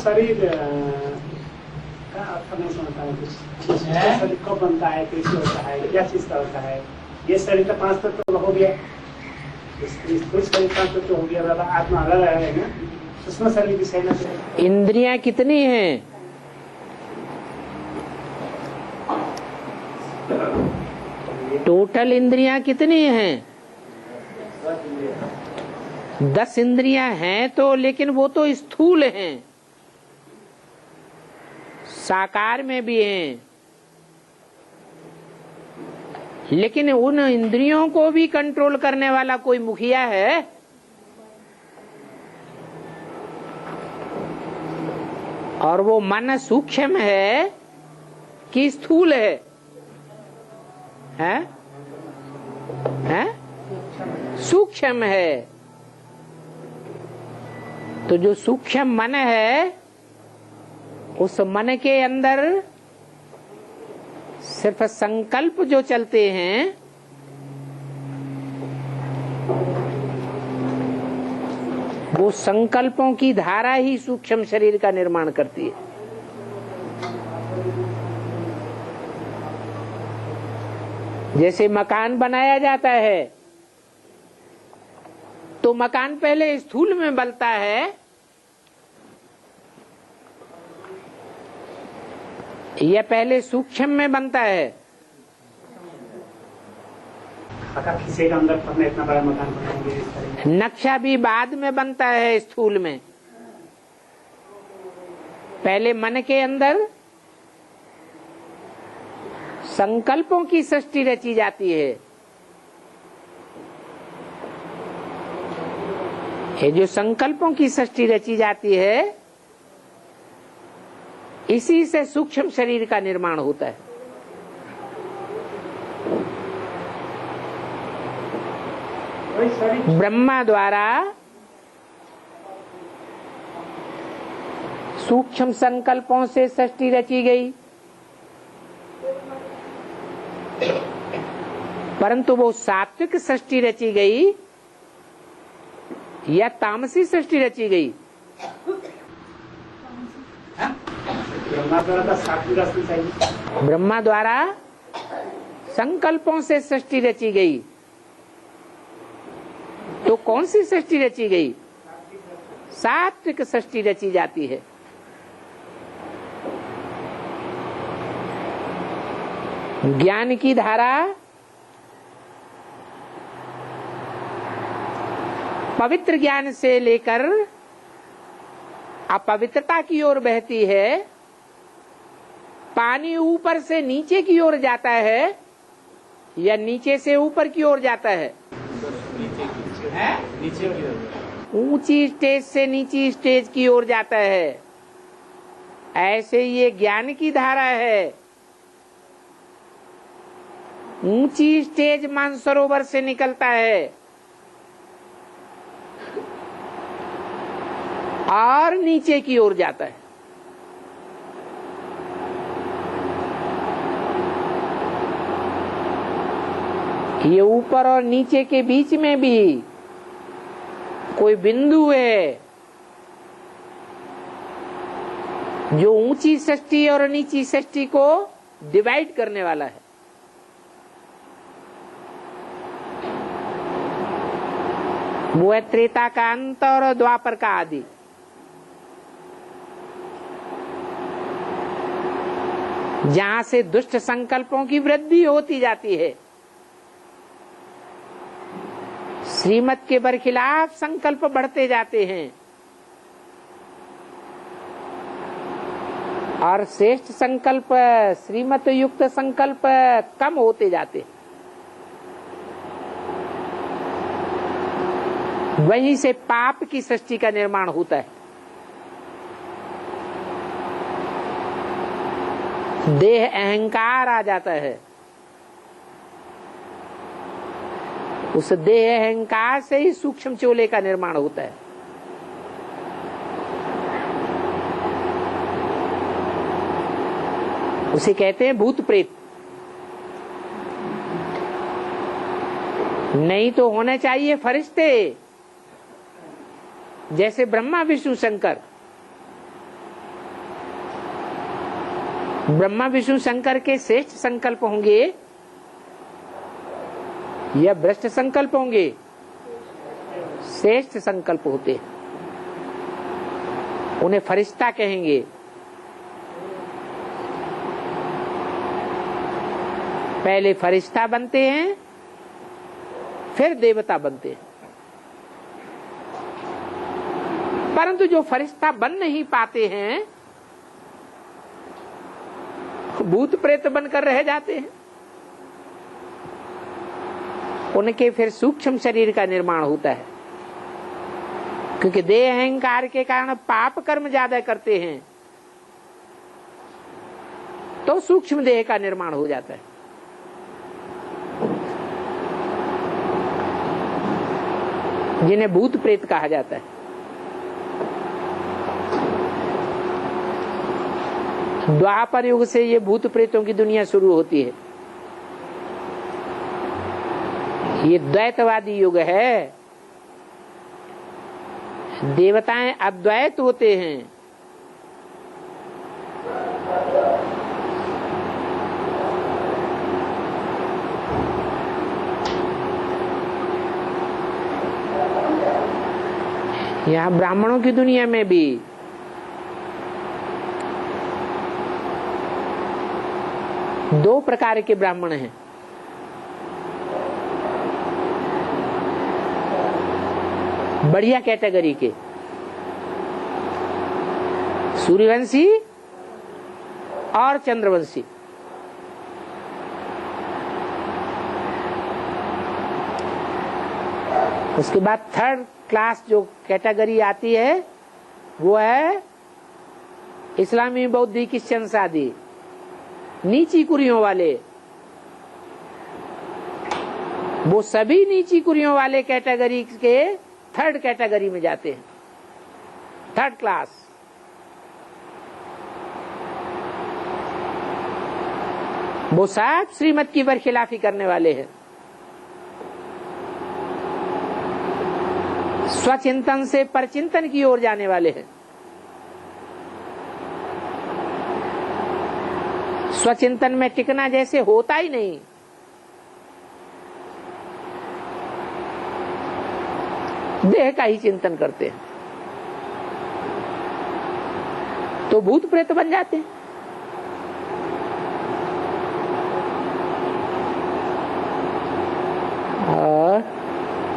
शरीर का अर्थ नहीं समझता है कुछ। शरीर कब बनता है, कैसे होता है, क्या चीज का होता है? ये शरीर तो 5 तत्व हो गया, कोई शरीर 5 तत्व हो गया, बाबा आत्मा अलग है ना, उसमें शरीर विषय में। इंद्रियां कितनी हैं? टोटल इंद्रियां कितनी हैं? 10 इंद्रियां हैं तो, लेकिन वो तो स्थूल हैं, साकार में भी हैं, लेकिन उन इंद्रियों को भी कंट्रोल करने वाला कोई मुखिया है? और वो मन सूक्ष्म है कि स्थूल है? हैं? सूक्ष्म है। तो जो सूक्ष्म मन है, उस मन के अंदर सिर्फ संकल्प जो चलते हैं, वो संकल्पों की धारा ही सूक्ष्म शरीर का निर्माण करती है। जैसे मकान बनाया जाता है तो मकान पहले स्थूल में बनता है या पहले सूक्ष्म में बनता है? खीसे का अंदर पड़ना, इतना बड़ा मकान बनाएंगे। नक्शा भी बाद में बनता है स्थूल में। पहले मन के अंदर संकल्पों की सृष्टि रची जाती है। ये जो संकल्पों की सृष्टि रची जाती है, इसी से सूक्ष्म शरीर का निर्माण होता है। ब्रह्मा द्वारा सूक्ष्म संकल्पों से सृष्टि रची गई, परंतु वो सात्विक सृष्टि रची गई या तामसी सृष्टि रची गई? ब्रह्मा द्वारा संकल्पों से सृष्टि रची गई, तो कौन सी सृष्टि रची गई? सात्विक सृष्टि रची जाती है। ज्ञान की धारा पवित्र ज्ञान से लेकर अपवित्रता की ओर बहती है। पानी ऊपर से नीचे की ओर जाता है या नीचे से ऊपर की ओर जाता है? ऊंची स्टेज से नीची स्टेज की ओर जाता है। ऐसे ये ज्ञान की धारा है। ऊंची स्टेज मानसरोवर से निकलता है और नीचे की ओर जाता है। ये ऊपर और नीचे के बीच में भी कोई बिंदु है जो ऊंची सृष्टि और नीची सृष्टि को डिवाइड करने वाला है। वो है त्रेता का अंत और द्वापर का आदि। जहां से दुष्ट संकल्पों की वृद्धि होती जाती है, श्रीमत के बरखिलाफ संकल्प बढ़ते जाते हैं और श्रेष्ठ संकल्प, श्रीमत युक्त संकल्प कम होते जाते हैं। वहीं से पाप की सृष्टि का निर्माण होता है। देह अहंकार आ जाता है। उस देह अहंकार से ही सूक्ष्म चोले का निर्माण होता है। उसे कहते हैं भूत प्रेत। नहीं तो होने चाहिए फरिश्ते, जैसे ब्रह्मा विष्णु शंकर। ब्रह्मा विष्णु शंकर के श्रेष्ठ संकल्प होंगे या भ्रष्ट संकल्प होंगे? श्रेष्ठ संकल्प होते हैं, उन्हें फरिश्ता कहेंगे। पहले फरिश्ता बनते हैं, फिर देवता बनते हैं। परंतु जो फरिश्ता बन नहीं पाते हैं, भूत प्रेत बनकर रह जाते हैं। उनके फिर सूक्ष्म शरीर का निर्माण होता है, क्योंकि देह अहंकार के कारण पाप कर्म ज्यादा करते हैं, तो सूक्ष्म देह का निर्माण हो जाता है। जिन्हें भूत प्रेत कहा जाता है। द्वापर युग से ये भूत प्रेतों की दुनिया शुरू होती है। ये द्वैतवादी युग है। देवताएं अद्वैत होते हैं, यहां ब्राह्मणों की दुनिया में भी दो प्रकार के ब्राह्मण हैं। बढ़िया कैटेगरी के, सूर्यवंशी और चंद्रवंशी। उसके बाद थर्ड क्लास जो कैटेगरी आती है वो है इस्लामी, बौद्धिक, क्रिश्चियन आदि, नीची कुरियों वाले। वो सभी नीची कुरियों वाले कैटेगरी के थर्ड कैटेगरी में जाते हैं, थर्ड क्लास। वो सब श्रीमत की बरखिलाफी करने वाले हैं, स्वचिंतन से परचिंतन की ओर जाने वाले हैं। स्वचिंतन में टिकना जैसे होता ही नहीं। देह का ही चिंतन करते हैं, तो भूत प्रेत बन जाते हैं।